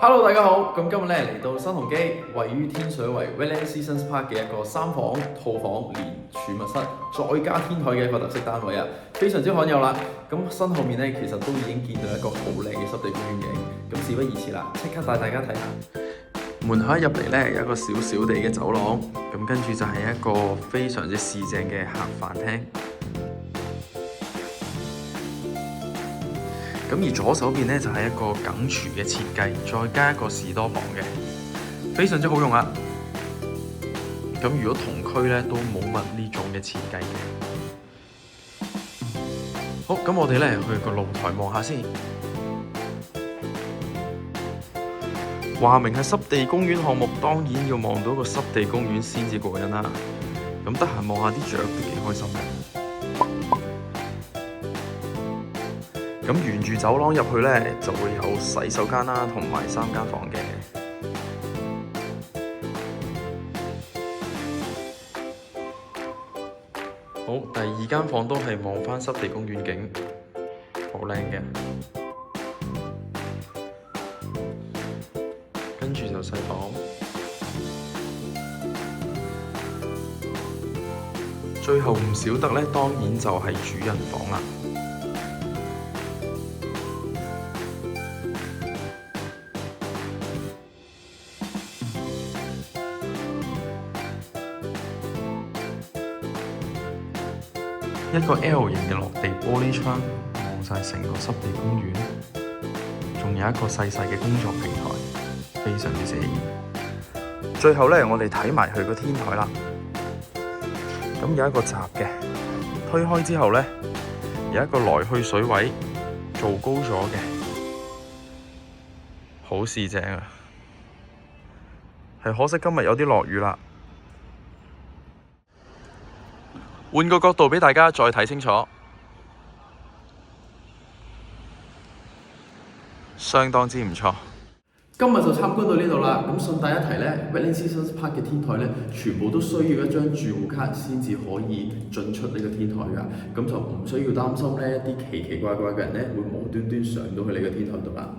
Hello，大家好。咁今日咧嚟到新鴻基，位於天水圍 Wetland Seasons Park 嘅一個3房套房連儲物室，再加天台嘅一個特色單位啊，非常之罕有啦。咁身後面咧其實都已經見到一個好靚嘅濕地公園景。咁事不宜遲啦，即刻帶大家睇下。門口一入嚟咧有一個小小地嘅走廊，咁跟住就係一個非常之市正嘅客飯廳。咁而左手邊咧就係一個梗廚嘅設計，再加一個士多房嘅，非常之好用啊！咁如果同區咧都冇乜呢種嘅設計嘅。好，咁我哋咧去個露台望下先。話明係濕地公園項目，當然要望到個濕地公園先至過癮啦。咁得閒望下啲雀都幾開心嘅。咁沿住走廊入去咧，就會有洗手間啦，同埋3間房嘅。好，第2間房都係望返濕地公園景，好靚嘅。跟住就細房，最後唔少得咧，當然就係主人房啦。一個 L 型嘅落地玻璃窗，望晒成個濕地公園，仲有一個細細嘅工作平台，非常之寫意。最後咧，我哋睇埋佢個天台啦。咁有一個閘嘅，推開之後咧，有一個來去水位，做高咗嘅，好市正啊！係可惜今日有啲落雨啦。換個角度俾大家再睇清楚，相當之唔錯。今日就參觀到呢度啦。咁順帶一提咧 Wetland Seasons Park 嘅天台咧，全部都需要一張住戶卡先至可以進出呢個天台㗎。咁就唔需要擔心咧一啲奇奇怪怪嘅人咧會無端端上到去你個天台度啦。